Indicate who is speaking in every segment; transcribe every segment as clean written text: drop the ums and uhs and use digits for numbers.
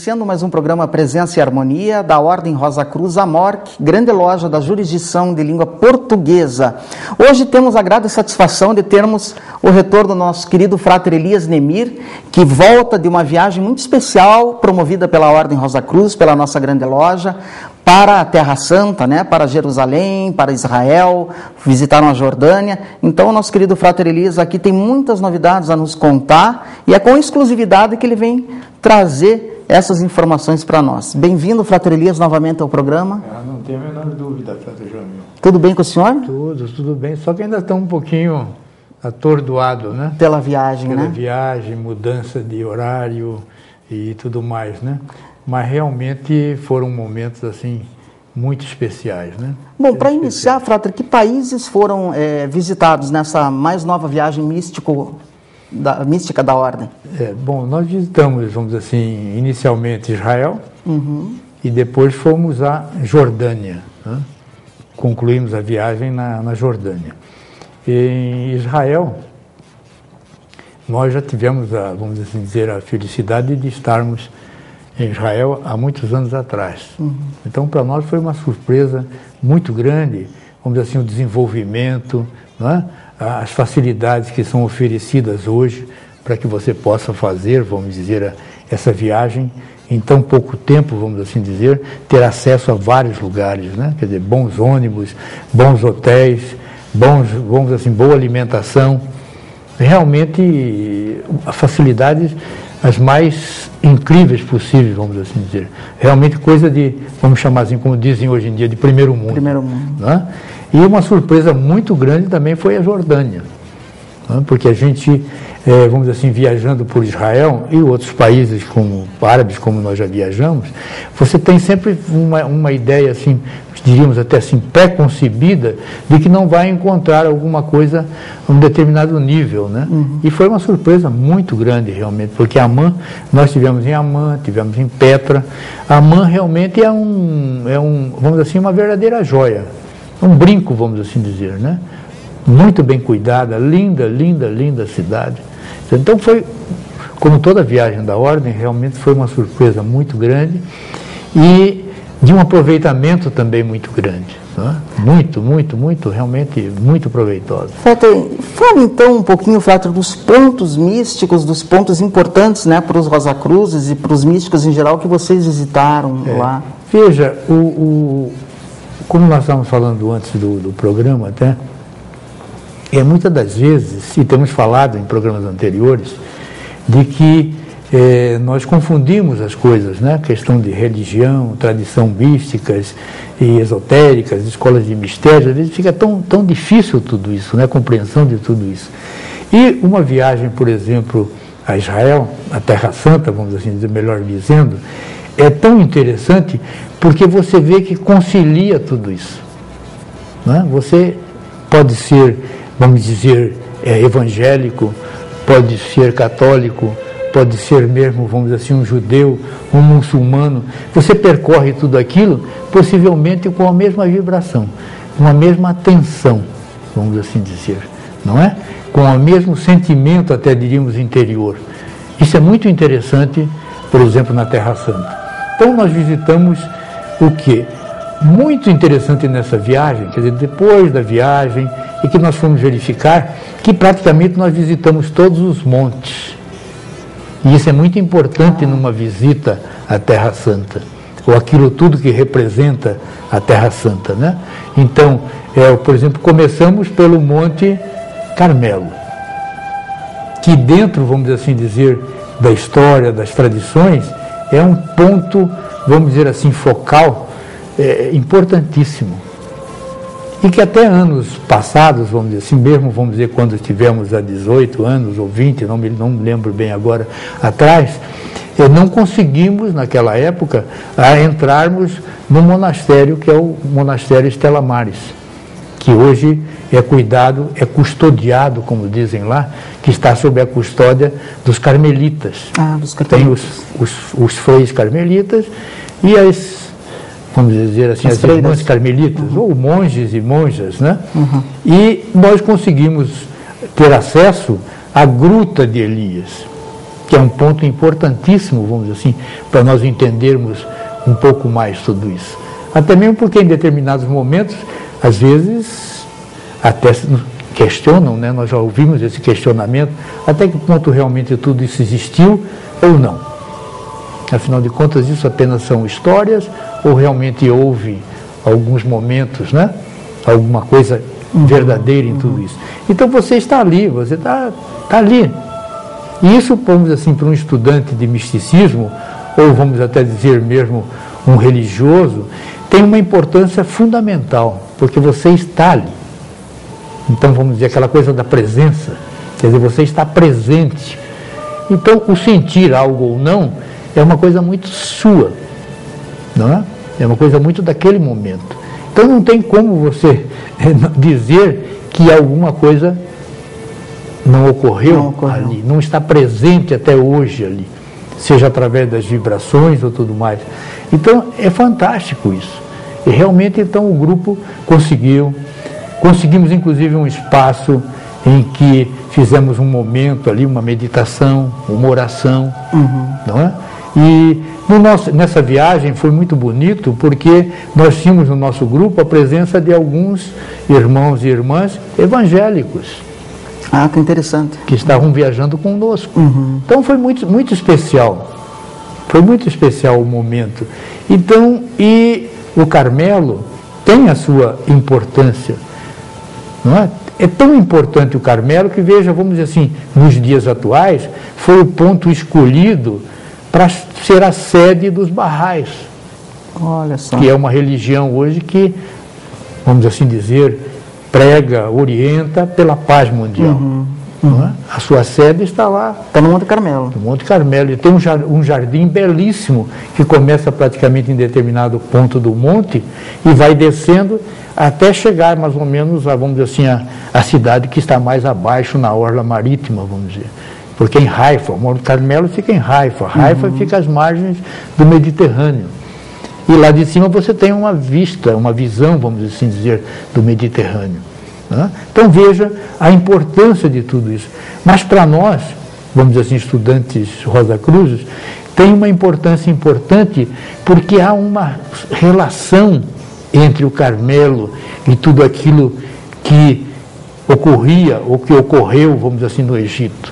Speaker 1: iniciando mais um programa Presença e Harmonia da Ordem Rosa Cruz Amorque, grande loja da jurisdição de língua portuguesa. Hoje temos a grata satisfação de termos o retorno do nosso querido Frater Elias Nemir, que volta de uma viagem muito especial, promovida pela Ordem Rosa Cruz, pela nossa grande loja, para a Terra Santa, né, para Jerusalém, para Israel, visitaram a Jordânia. Então, o nosso querido Frater Elias aqui tem muitas novidades a nos contar e é com exclusividade que ele vem trazer essas informações para nós. Bem-vindo, Frater Elias, novamente ao programa.
Speaker 2: Não tenho a menor dúvida, Frater Jamil.
Speaker 1: Tudo bem com o senhor?
Speaker 2: Tudo bem, só que ainda está um pouquinho atordoado, né?
Speaker 1: Pela viagem, né?
Speaker 2: Pela viagem, mudança de horário e tudo mais, né? Mas realmente foram momentos, assim, muito especiais, né?
Speaker 1: Bom, para iniciar, Frater, que países foram visitados nessa mais nova viagem mística da Ordem?
Speaker 2: Bom, nós visitamos, vamos dizer assim, inicialmente Israel, e depois fomos à Jordânia, né? Concluímos a viagem na Jordânia. Em Israel, nós já tivemos, vamos assim dizer, a felicidade de estarmos em Israel há muitos anos atrás. Então, para nós foi uma surpresa muito grande, vamos dizer assim, o desenvolvimento, não é? As facilidades que são oferecidas hoje para que você possa fazer, vamos dizer, essa viagem em tão pouco tempo, vamos assim dizer, ter acesso a vários lugares, né? Quer dizer, bons ônibus, bons hotéis, vamos dizer assim, boa alimentação, realmente facilidades as mais incríveis possíveis, vamos assim dizer. Realmente coisa de, vamos chamar assim, como dizem hoje em dia, de primeiro mundo.
Speaker 1: Primeiro mundo.
Speaker 2: Né? E uma surpresa muito grande também foi a Jordânia. Né? Porque a gente, vamos dizer assim, viajando por Israel e outros países como árabes, como nós já viajamos, você tem sempre uma ideia, assim, diríamos até assim, pré-concebida, de que não vai encontrar alguma coisa a um determinado nível, né? E foi uma surpresa muito grande, realmente, porque Amman, nós estivemos em Amman, tivemos em Petra. Amman realmente é vamos dizer assim, uma verdadeira joia, um brinco, vamos assim dizer, né? Muito bem cuidada, linda, linda, linda cidade. Então foi, como toda viagem da Ordem, realmente foi uma surpresa muito grande e de um aproveitamento também muito grande, né? Muito, realmente muito proveitosa.
Speaker 1: Frater, fala então um pouquinho, Frater, dos pontos místicos, dos pontos importantes, né, para os Rosa Cruzes e para os místicos em geral que vocês visitaram lá.
Speaker 2: Veja, como nós estávamos falando antes do programa até, muitas das vezes, e temos falado em programas anteriores, de que nós confundimos as coisas, né? Questão de religião, tradição místicas e esotéricas, escolas de mistérios, às vezes fica tão difícil tudo isso, né? A compreensão de tudo isso. E uma viagem, por exemplo, a Israel, a Terra Santa, vamos assim dizer, melhor dizendo, é tão interessante porque você vê que concilia tudo isso, né? Você pode ser, vamos dizer, evangélico, pode ser católico, pode ser mesmo, vamos dizer assim, um judeu, um muçulmano. Você percorre tudo aquilo, possivelmente com a mesma vibração, com a mesma atenção, vamos assim dizer, não é? Com o mesmo sentimento, até diríamos, interior. Isso é muito interessante, por exemplo, na Terra Santa. Então nós visitamos o quê? Muito interessante nessa viagem, quer dizer, depois da viagem, e que nós fomos verificar que praticamente nós visitamos todos os montes. E isso é muito importante numa visita à Terra Santa, ou aquilo tudo que representa a Terra Santa, né? Então, por exemplo, começamos pelo Monte Carmelo, que dentro, vamos assim dizer, da história, das tradições, é um ponto, vamos dizer assim, focal, importantíssimo. E que até anos passados, vamos dizer assim, mesmo, vamos dizer, quando estivemos há 18 anos ou 20, não me lembro bem agora, atrás, não conseguimos, naquela época, entrarmos no monastério, que é o Monastério Estela Maris, que hoje é cuidado, é custodiado, como dizem lá, que está sob a custódia dos carmelitas.
Speaker 1: Dos carmelitas.
Speaker 2: Tem os freios carmelitas e vamos dizer assim, as irmãs carmelitas, ou monges e monjas, né? E nós conseguimos ter acesso à Gruta de Elias, que é um ponto importantíssimo, vamos dizer assim, para nós entendermos um pouco mais tudo isso. Até mesmo porque em determinados momentos, às vezes, até questionam, né? Nós já ouvimos esse questionamento, até que ponto realmente tudo isso existiu ou não. Afinal de contas, isso apenas são histórias ou realmente houve alguns momentos, né? Alguma coisa verdadeira em tudo isso. Então você está ali, você está ali. E isso, vamos dizer assim, para um estudante de misticismo, ou vamos até dizer mesmo um religioso, tem uma importância fundamental, porque você está ali. Então, vamos dizer, aquela coisa da presença, quer dizer, você está presente. Então, o sentir algo ou não é uma coisa muito sua, não é? É uma coisa muito daquele momento. Então, não tem como você dizer que alguma coisa não ocorreu ali, não está presente até hoje ali, seja através das vibrações ou tudo mais. Então, é fantástico isso. E realmente, então, o grupo conseguimos inclusive um espaço em que fizemos um momento ali, uma meditação, uma oração, não é? E nessa viagem foi muito bonito porque nós tínhamos no nosso grupo a presença de alguns irmãos e irmãs evangélicos.
Speaker 1: Ah, que interessante.
Speaker 2: Que estavam viajando conosco. Então foi muito, muito especial. Foi muito especial o momento. Então, e o Carmelo tem a sua importância, não é? É tão importante o Carmelo que, veja, vamos dizer assim, nos dias atuais, foi o ponto escolhido para ser a sede dos Bahais.
Speaker 1: Olha só.
Speaker 2: Que é uma religião hoje que, vamos assim dizer, prega, orienta pela paz mundial. Não é? A sua sede está lá.
Speaker 1: Está no Monte Carmelo.
Speaker 2: No Monte Carmelo. E tem um jardim belíssimo que começa praticamente em determinado ponto do monte e vai descendo até chegar mais ou menos, vamos dizer assim, a cidade que está mais abaixo na orla marítima, vamos dizer. Porque em Haifa, o Monte Carmelo fica em Haifa. Haifa fica às margens do Mediterrâneo. E lá de cima você tem uma vista, uma visão, vamos assim dizer, do Mediterrâneo. Né? Então veja a importância de tudo isso. Mas para nós, vamos dizer assim, estudantes Rosa Cruzes, tem uma importância importante porque há uma relação entre o Carmelo e tudo aquilo que ocorria ou que ocorreu, vamos dizer assim, no Egito.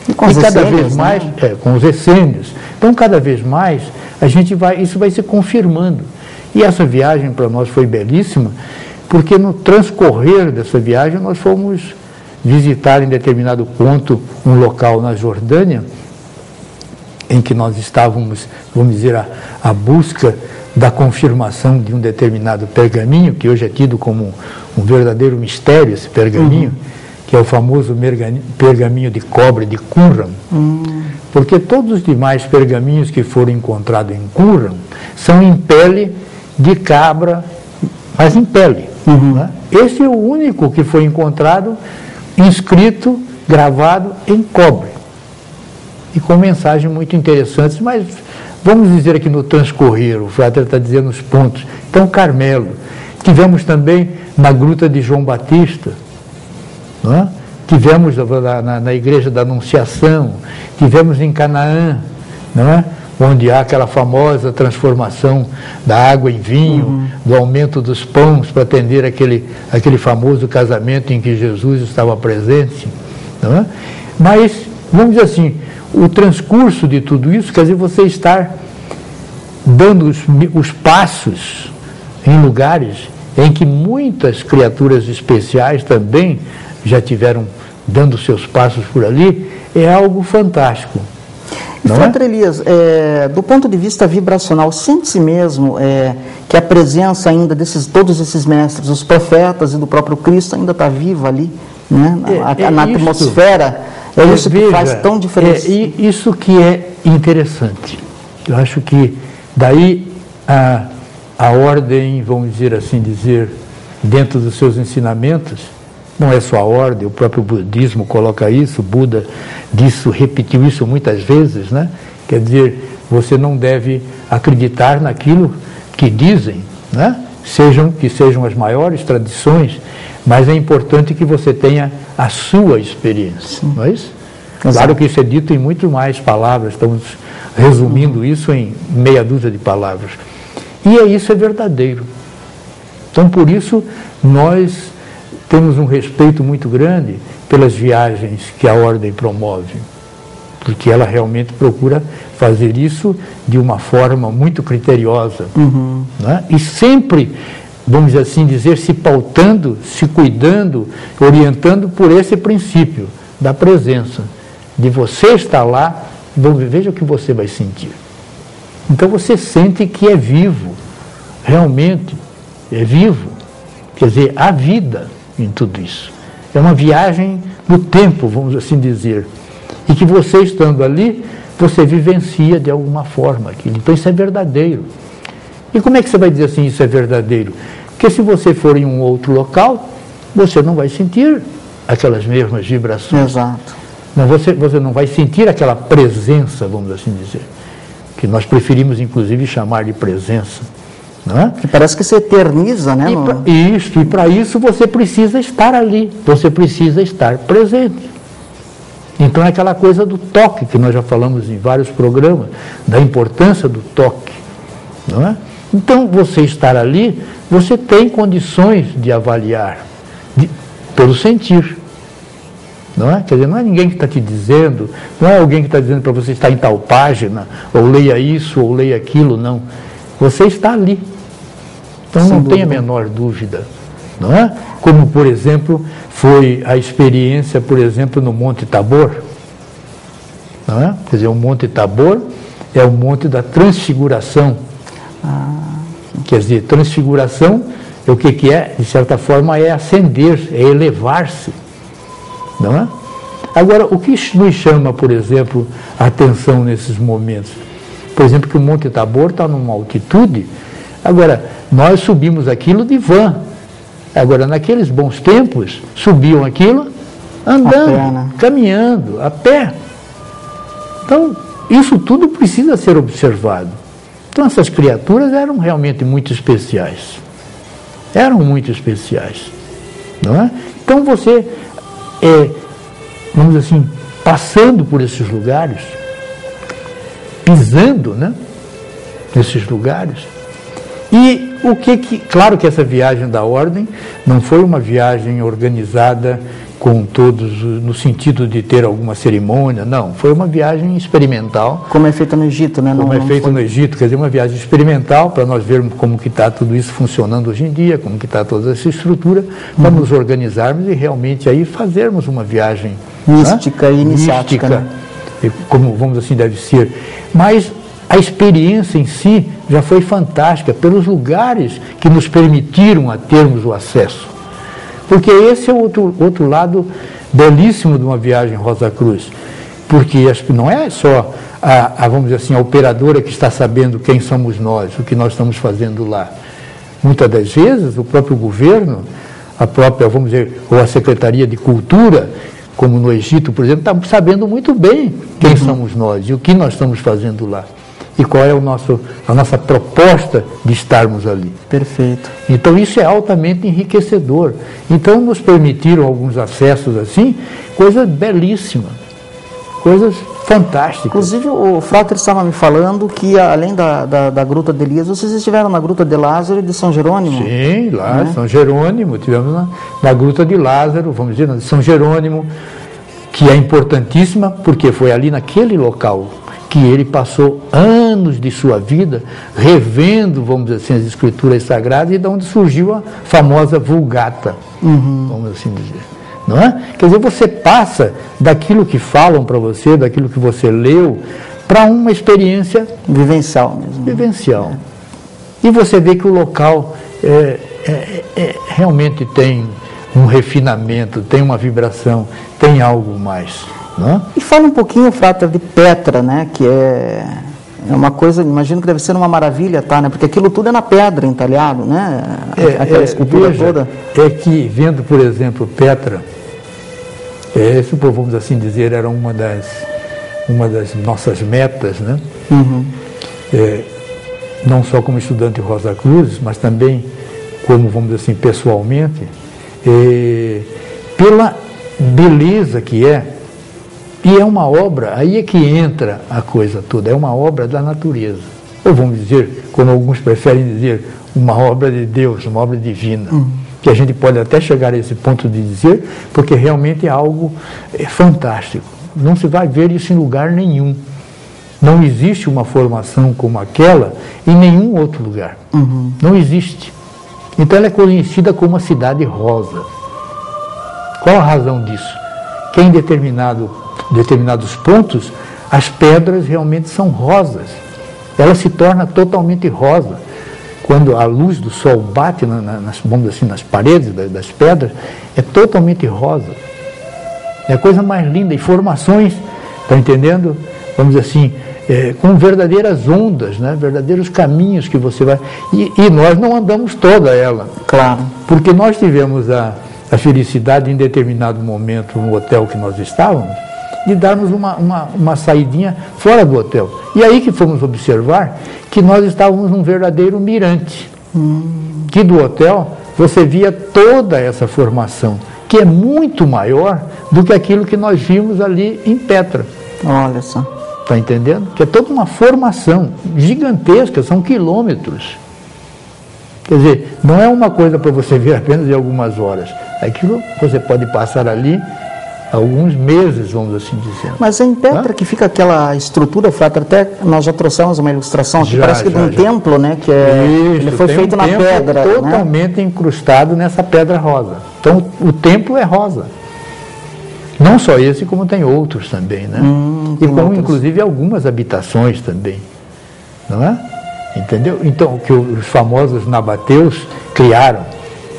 Speaker 1: E cada vez
Speaker 2: mais, com os essênios. Então, cada vez mais, isso vai se confirmando. E essa viagem para nós foi belíssima, porque no transcorrer dessa viagem nós fomos visitar em determinado ponto um local na Jordânia, em que nós estávamos, vamos dizer, à busca da confirmação de um determinado pergaminho, que hoje é tido como um verdadeiro mistério, esse pergaminho, que é o famoso pergaminho de cobre de Qumran, porque todos os demais pergaminhos que foram encontrados em Qumran são em pele de cabra, mas em pele. Né? Esse é o único que foi encontrado inscrito, gravado em cobre, e com mensagens muito interessantes, mas vamos dizer aqui no transcorrer, o Frater está dizendo os pontos. Então, Carmelo, tivemos também na Gruta de João Batista, não é? Tivemos na Igreja da Anunciação, tivemos em Canaã, não é? Onde há aquela famosa transformação da água em vinho, do aumento dos pães para atender aquele famoso casamento em que Jesus estava presente. Não é? Mas, vamos dizer assim, o transcurso de tudo isso, quer dizer, você estar dando os passos em lugares em que muitas criaturas especiais também já tiveram dando seus passos por ali, é algo fantástico.
Speaker 1: Frater Elias, do ponto de vista vibracional, sente-se mesmo que a presença ainda todos esses mestres, os profetas e do próprio Cristo ainda está viva ali, né? Na atmosfera? É isso que faz tão diferente.
Speaker 2: Isso que é interessante. Eu acho que daí a ordem, vamos dizer assim, dentro dos seus ensinamentos, não é só a ordem, o próprio budismo coloca isso, o Buda repetiu isso muitas vezes, né? Quer dizer, você não deve acreditar naquilo que dizem, né? Que sejam as maiores tradições, mas é importante que você tenha a sua experiência, não é isso?
Speaker 1: Exato.
Speaker 2: Claro que isso é dito em muito mais palavras, estamos resumindo isso em meia dúzia de palavras. E isso é verdadeiro. Então, por isso, nós temos um respeito muito grande pelas viagens que a Ordem promove, porque ela realmente procura fazer isso de uma forma muito criteriosa, né? E sempre, vamos assim dizer, se pautando, se cuidando, orientando por esse princípio da presença, de você estar lá, veja o que você vai sentir. Então você sente que é vivo, realmente é vivo, quer dizer, há vida em tudo isso. É uma viagem no tempo, vamos assim dizer, e que você estando ali, você vivencia de alguma forma aquilo. Então isso é verdadeiro. E como é que você vai dizer assim, isso é verdadeiro? Porque se você for em um outro local, você não vai sentir aquelas mesmas vibrações.
Speaker 1: Exato.
Speaker 2: Não, você não vai sentir aquela presença, vamos assim dizer, que nós preferimos inclusive chamar de presença. Não é?
Speaker 1: Que parece que se eterniza, né?
Speaker 2: E para isso você precisa estar ali, você precisa estar presente. Então é aquela coisa do toque, que nós já falamos em vários programas, da importância do toque. Não é? Então você estar ali, você tem condições de avaliar, pelo sentir. Não é? Quer dizer, não é ninguém que está te dizendo, não é alguém que está dizendo para você estar em tal página, ou leia isso, ou leia aquilo, não. Você está ali. Então não tem a menor dúvida, não é? Como, por exemplo, foi a experiência, por exemplo, no Monte Tabor, não é? Quer dizer, o Monte Tabor é o Monte da Transfiguração. Quer dizer, transfiguração, o que é? De certa forma, é ascender, é elevar-se, não é? Agora, o que nos chama, por exemplo, a atenção nesses momentos? Por exemplo, que o Monte Tabor está numa altitude. Agora, nós subimos aquilo de van. Agora, naqueles bons tempos, subiam aquilo andando,
Speaker 1: a pé, né?
Speaker 2: Caminhando, a pé. Então, isso tudo precisa ser observado. Então, essas criaturas eram realmente muito especiais. Eram muito especiais. Não é? Então, você, vamos assim, passando por esses lugares, pisando, né, nesses lugares. E claro que essa viagem da Ordem não foi uma viagem organizada com todos, no sentido de ter alguma cerimônia, não. Foi uma viagem experimental.
Speaker 1: Como é feita no Egito, né?
Speaker 2: Como é feito no Egito, quer dizer, uma viagem experimental para nós vermos como que está tudo isso funcionando hoje em dia, como que está toda essa estrutura, para nos organizarmos e realmente aí fazermos uma viagem
Speaker 1: mística, né? E iniciática,
Speaker 2: mística,
Speaker 1: né?
Speaker 2: Como, vamos assim, deve ser. Mas a experiência em si já foi fantástica, pelos lugares que nos permitiram a termos o acesso. Porque esse é o outro lado belíssimo de uma viagem Rosa Cruz. Porque não é só vamos dizer assim, a operadora que está sabendo quem somos nós, o que nós estamos fazendo lá. Muitas das vezes, o próprio governo, a própria, vamos dizer, ou a Secretaria de Cultura, como no Egito, por exemplo, está sabendo muito bem quem somos nós e o que nós estamos fazendo lá. E qual é a nossa proposta de estarmos ali.
Speaker 1: Perfeito.
Speaker 2: Então isso é altamente enriquecedor. Então nos permitiram alguns acessos assim, coisas belíssimas, coisas fantásticas.
Speaker 1: Inclusive o Frater estava me falando que além da Gruta de Elias, vocês estiveram na Gruta de Lázaro e de São Jerônimo?
Speaker 2: Sim, lá em São Jerônimo, tivemos na Gruta de Lázaro, vamos dizer, São Jerônimo, que é importantíssima porque foi ali naquele local que ele passou anos de sua vida revendo, vamos dizer assim, as escrituras sagradas, e de onde surgiu a famosa Vulgata, vamos assim dizer. Não é? Quer dizer, você passa daquilo que falam para você, daquilo que você leu, para uma experiência
Speaker 1: vivencial mesmo.
Speaker 2: Vivencial. E você vê que o local realmente tem um refinamento, tem uma vibração, tem algo mais. Não?
Speaker 1: E fala um pouquinho, Frater, de Petra, né? Que é uma coisa, imagino que deve ser uma maravilha, tá? Né? Porque aquilo tudo é na pedra, entalhado, né? Aquela escultura toda.
Speaker 2: É que, vendo, por exemplo, Petra, isso, vamos assim dizer, era uma das nossas metas, né? Não só como estudante de Rosa Cruz, mas também como, vamos dizer assim, pessoalmente, pela beleza que é E é uma obra, aí é que entra a coisa toda, é uma obra da natureza. Ou vamos dizer, como alguns preferem dizer, uma obra de Deus, uma obra divina. Que a gente pode até chegar a esse ponto de dizer, porque realmente é algo fantástico. Não se vai ver isso em lugar nenhum. Não existe uma formação como aquela em nenhum outro lugar. Não existe. Então ela é conhecida como a cidade rosa. Qual a razão disso? Que em determinados pontos, as pedras realmente são rosas. Ela se torna totalmente rosa. Quando a luz do sol bate nas paredes das pedras, é totalmente rosa. É a coisa mais linda. E formações, está entendendo? Vamos dizer assim, com verdadeiras ondas, né? Verdadeiros caminhos que você vai... E nós não andamos toda ela.
Speaker 1: Claro.
Speaker 2: Porque nós tivemos a felicidade em determinado momento no hotel que nós estávamos, de darmos uma saidinha fora do hotel. E aí que fomos observar que nós estávamos num verdadeiro mirante. Que do hotel você via toda essa formação, que é muito maior do que aquilo que nós vimos ali em Petra.
Speaker 1: Olha só.
Speaker 2: Está entendendo? Que é toda uma formação gigantesca, são quilômetros. Quer dizer, não é uma coisa para você ver apenas em algumas horas. Aquilo você pode passar ali alguns meses, vamos assim dizer.
Speaker 1: Mas é em Petra que fica aquela estrutura, Frater, até nós já trouxemos uma ilustração aqui, parece que de um templo, né? Que ele foi feito na pedra.
Speaker 2: Totalmente incrustado nessa pedra rosa. Então o templo é rosa. Não só esse, como tem outros também, né? E como outros, inclusive algumas habitações também, não é? Entendeu? Então, que os famosos nabateus criaram.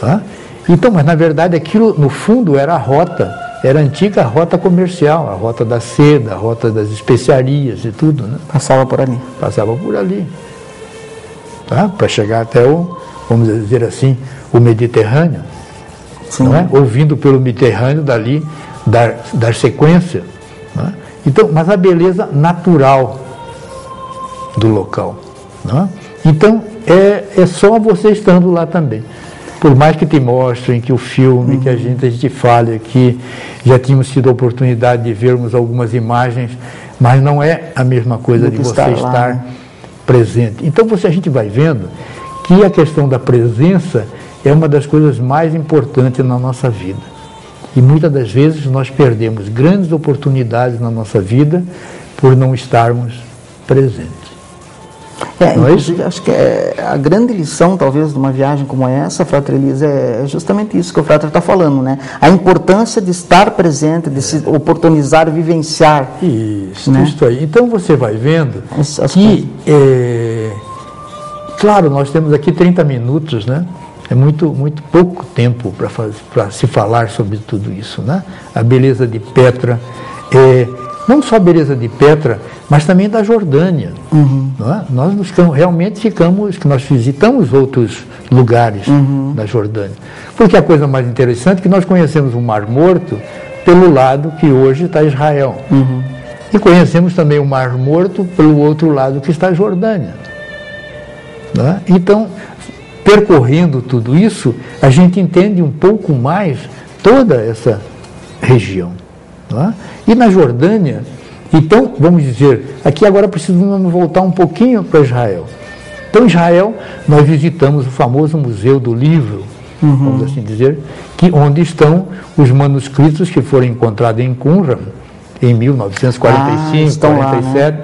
Speaker 2: Tá? Então, mas na verdade aquilo no fundo era a rota, era a antiga rota comercial, a rota da seda, a rota das especiarias e tudo, né?
Speaker 1: Passava por ali.
Speaker 2: Passava por ali. Tá? Para chegar até o, vamos dizer assim, o Mediterrâneo. Sim. Não é? Ouvindo pelo Mediterrâneo dali, dar sequência. Não é? Então, mas a beleza natural do local. Não é? Então, é só você estando lá também. Por mais que te mostrem que o filme, que a gente fale aqui, já tínhamos tido a oportunidade de vermos algumas imagens, mas não é a mesma coisa de você estar presente. Então, a gente vai vendo que a questão da presença é uma das coisas mais importantes na nossa vida. E muitas das vezes nós perdemos grandes oportunidades na nossa vida por não estarmos presentes.
Speaker 1: Inclusive, acho que a grande lição, talvez, de uma viagem como essa, Frater Elísio, é justamente isso que o Frater está falando, né? A importância de estar presente, de se oportunizar, vivenciar.
Speaker 2: Isso, né? Isso aí. Então, você vai vendo que, claro, nós temos aqui 30 minutos, né? É muito pouco tempo para se falar sobre tudo isso, né? A beleza de Petra, não só a beleza de Petra, mas também da Jordânia. Não é? Nós nós visitamos outros lugares da Jordânia. Porque a coisa mais interessante é que nós conhecemos o Mar Morto pelo lado que hoje está Israel. E conhecemos também o Mar Morto pelo outro lado que está a Jordânia. Não é? Então, percorrendo tudo isso, a gente entende um pouco mais toda essa região. Não é? E na Jordânia, então, vamos dizer, aqui agora precisamos voltar um pouquinho para Israel. Então, Israel, nós visitamos o famoso Museu do Livro, vamos assim dizer, onde estão os manuscritos que foram encontrados em Qumran, em 1945, 47,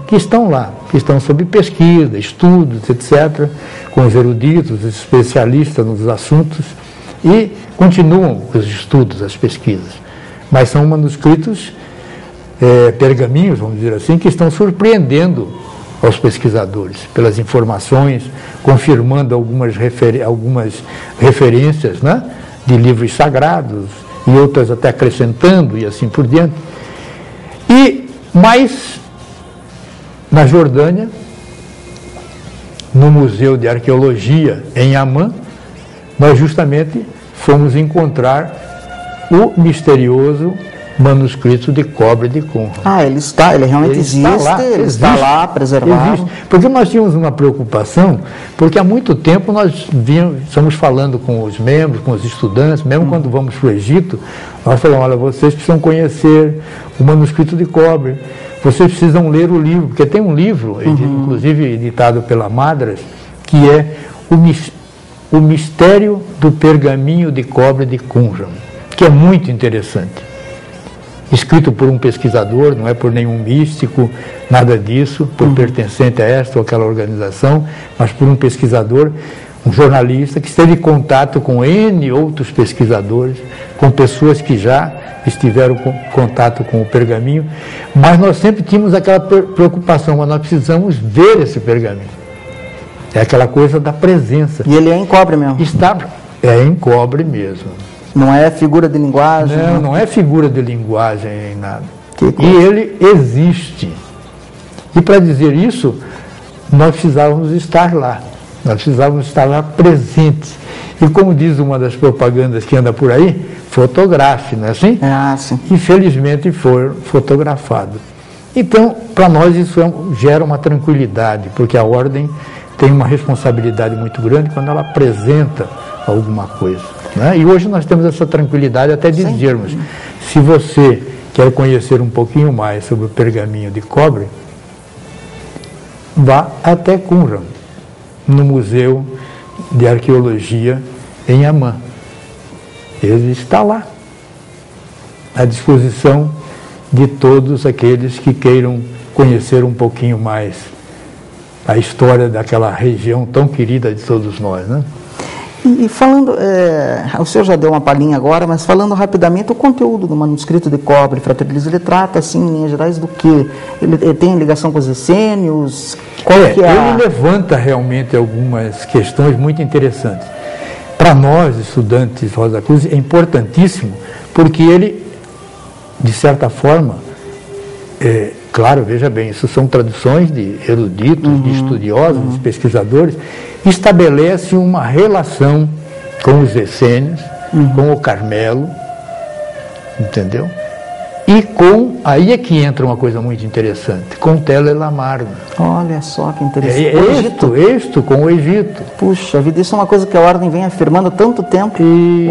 Speaker 2: que estão lá, que estão sob pesquisa, estudos, etc., com os eruditos, os especialistas nos assuntos, e continuam os estudos, as pesquisas. Mas são manuscritos, pergaminhos, vamos dizer assim, que estão surpreendendo aos pesquisadores, pelas informações, confirmando algumas referências, né, de livros sagrados, e outras até acrescentando, e assim por diante. Mas, na Jordânia, no Museu de Arqueologia, em Amman, nós justamente fomos encontrar o misterioso manuscrito de cobre de Qumran.
Speaker 1: Ele realmente existe, ele está lá preservado. Existe.
Speaker 2: Porque nós tínhamos uma preocupação, porque há muito tempo nós estamos falando com os membros, com os estudantes, mesmo quando vamos para o Egito, nós falamos, olha, vocês precisam conhecer o manuscrito de cobre, vocês precisam ler o livro, porque tem um livro, inclusive editado pela Madras, que é o Mistério do Pergaminho de Cobre de Qumran, que é muito interessante. Escrito por um pesquisador, não é por nenhum místico, nada disso, por pertencente a esta ou aquela organização, mas por um pesquisador, um jornalista que esteve em contato com N outros pesquisadores, com pessoas que já estiveram em contato com o pergaminho, mas nós sempre tínhamos aquela preocupação, mas nós precisamos ver esse pergaminho. É aquela coisa da presença.
Speaker 1: E ele é em cobre mesmo?
Speaker 2: É em cobre mesmo.
Speaker 1: Não é figura de linguagem?
Speaker 2: Não é figura de linguagem em nada. E ele existe. E para dizer isso, nós precisávamos estar lá. Nós precisávamos estar lá presentes. E como diz uma das propagandas que anda por aí, fotografe, não é assim?
Speaker 1: Sim.
Speaker 2: Infelizmente foi fotografado. Então, para nós isso gera uma tranquilidade, porque a ordem tem uma responsabilidade muito grande quando ela apresenta alguma coisa. Né? E hoje nós temos essa tranquilidade até de dizermos, se você quer conhecer um pouquinho mais sobre o pergaminho de cobre, vá até Qumran, no Museu de Arqueologia em Amman. Ele está lá, à disposição de todos aqueles que queiram conhecer um pouquinho mais a história daquela região tão querida de todos nós, né?
Speaker 1: E falando, o senhor já deu uma palhinha agora, mas falando rapidamente, o conteúdo do manuscrito de cobre, Frater Elísio, ele trata, assim, em linhas gerais, do quê? Ele tem ligação com os essênios?
Speaker 2: Ele levanta realmente algumas questões muito interessantes. Para nós, estudantes de Rosa Cruz, é importantíssimo, porque ele, de certa forma, claro, veja bem, isso são traduções de eruditos, de estudiosos, de pesquisadores, estabelece uma relação com os essênios, com o Carmelo, entendeu? E aí é que entra uma coisa muito interessante, com Tela e Lamarna.
Speaker 1: Olha só que interessante.
Speaker 2: Isto com o Egito.
Speaker 1: Puxa vida, isso é uma coisa que a Ordem vem afirmando há tanto tempo.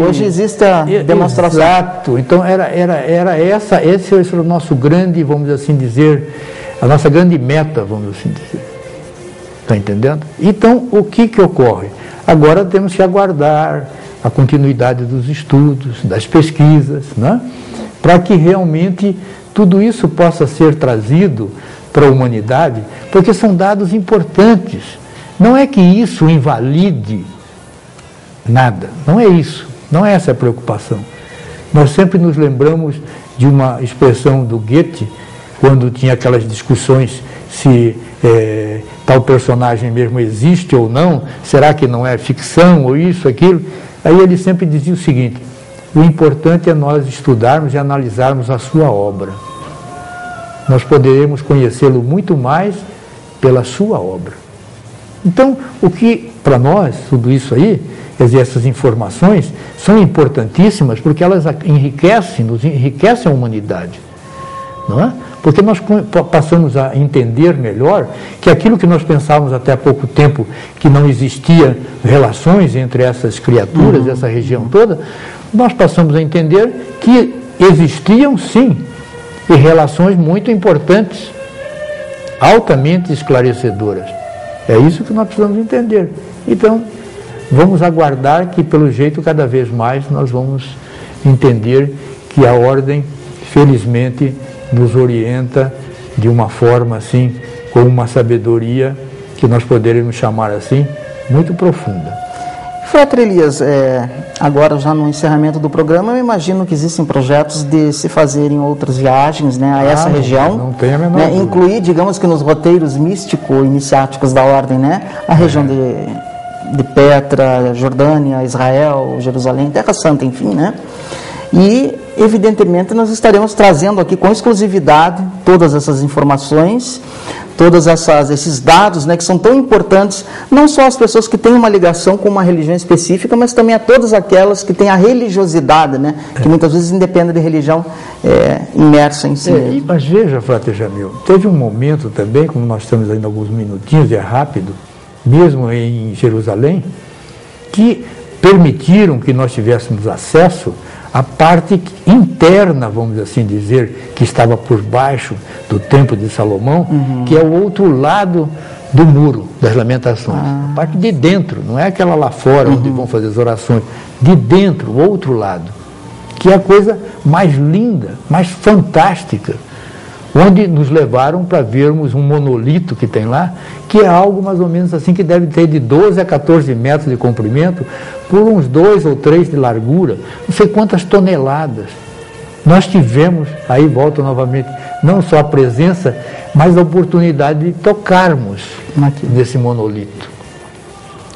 Speaker 1: Hoje existe a demonstração.
Speaker 2: Exato. Então esse é o nosso grande, vamos assim dizer, a nossa grande meta, vamos assim dizer. Está entendendo? Então, o que ocorre? Agora temos que aguardar a continuidade dos estudos, das pesquisas, né? Para que realmente tudo isso possa ser trazido para a humanidade, porque são dados importantes. Não é que isso invalide nada, não é isso, não é essa a preocupação. Nós sempre nos lembramos de uma expressão do Goethe, quando tinha aquelas discussões se tal personagem mesmo existe ou não, será que não é ficção ou isso, aquilo? Aí ele sempre dizia o seguinte: o importante é nós estudarmos e analisarmos a sua obra. Nós poderemos conhecê-lo muito mais pela sua obra. Então, o que para nós, tudo isso aí, quer dizer, essas informações são importantíssimas porque elas nos enriquecem a humanidade, não é? Porque nós passamos a entender melhor que aquilo que nós pensávamos até há pouco tempo, que não existia relações entre essas criaturas, essa região toda, nós passamos a entender que existiam sim, e relações muito importantes, altamente esclarecedoras. É isso que nós precisamos entender. Então, vamos aguardar que, pelo jeito, cada vez mais nós vamos entender que a Ordem, felizmente, nos orienta de uma forma assim, com uma sabedoria que nós poderíamos chamar assim, muito profunda.
Speaker 1: Frater Elias, agora já no encerramento do programa, eu imagino que existem projetos de se fazerem outras viagens, né, a essa região.
Speaker 2: Não tem a menor dúvida.
Speaker 1: Incluir, digamos que nos roteiros místico-iniciáticos da Ordem, né, a região de Petra, Jordânia, Israel, Jerusalém, Terra Santa, enfim, né? E evidentemente, nós estaremos trazendo aqui com exclusividade todas essas informações, todos esses dados, né, que são tão importantes, não só às pessoas que têm uma ligação com uma religião específica, mas também a todas aquelas que têm a religiosidade, né, que muitas vezes independe de religião imersa em si.
Speaker 2: Mas veja, Frater Jamil, teve um momento também, como nós estamos ainda alguns minutinhos, e é rápido, mesmo em Jerusalém, que permitiram que nós tivéssemos acesso à parte interna, vamos assim dizer, que estava por baixo do Templo de Salomão, que é o outro lado do muro das lamentações. A parte de dentro, não é aquela lá fora onde vão fazer as orações, de dentro, o outro lado, que é a coisa mais linda, mais fantástica, onde nos levaram para vermos um monolito que tem lá, que é algo mais ou menos assim, que deve ter de 12 a 14 metros de comprimento, por uns 2 ou 3 de largura, não sei quantas toneladas. Nós tivemos, aí volto novamente, não só a presença, mas a oportunidade de tocarmos nesse monolito.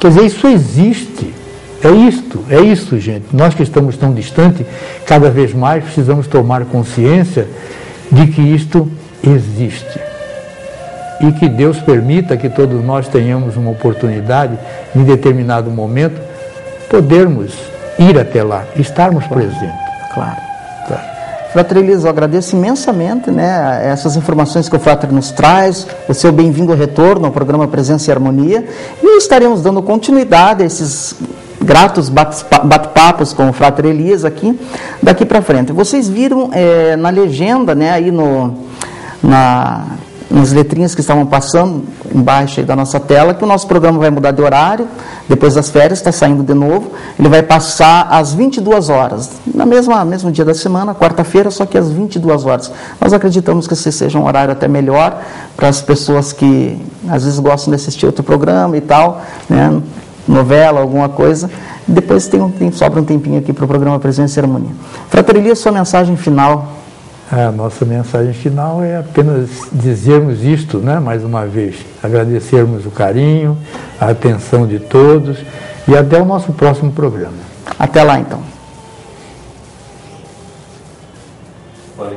Speaker 2: Quer dizer, isso existe. É isso, gente. Nós que estamos tão distante, cada vez mais precisamos tomar consciência de que isto existe. E que Deus permita que todos nós tenhamos uma oportunidade, em determinado momento, podermos ir até lá, estarmos presentes.
Speaker 1: Claro. Frater Elias, eu agradeço imensamente, né, essas informações que o Frater nos traz, o seu bem-vindo retorno ao programa Presença e Harmonia, e estaremos dando continuidade a esses gratos bate-papos com o Frater Elias aqui, daqui para frente. Vocês viram na legenda, né, aí nas letrinhas que estavam passando embaixo aí da nossa tela, que o nosso programa vai mudar de horário, depois das férias, está saindo de novo, ele vai passar às 22 horas, no mesmo dia da semana, quarta-feira, só que às 22 horas. Nós acreditamos que esse seja um horário até melhor para as pessoas que às vezes gostam de assistir outro programa e tal, né, novela, alguma coisa. Depois sobra um tempinho aqui para o programa Presença e Harmonia. Frater Elias, sua mensagem final.
Speaker 2: A nossa mensagem final é apenas dizermos isto, né, mais uma vez, agradecermos o carinho, a atenção de todos e até o nosso próximo programa.
Speaker 1: Até lá, então.
Speaker 3: Valeu.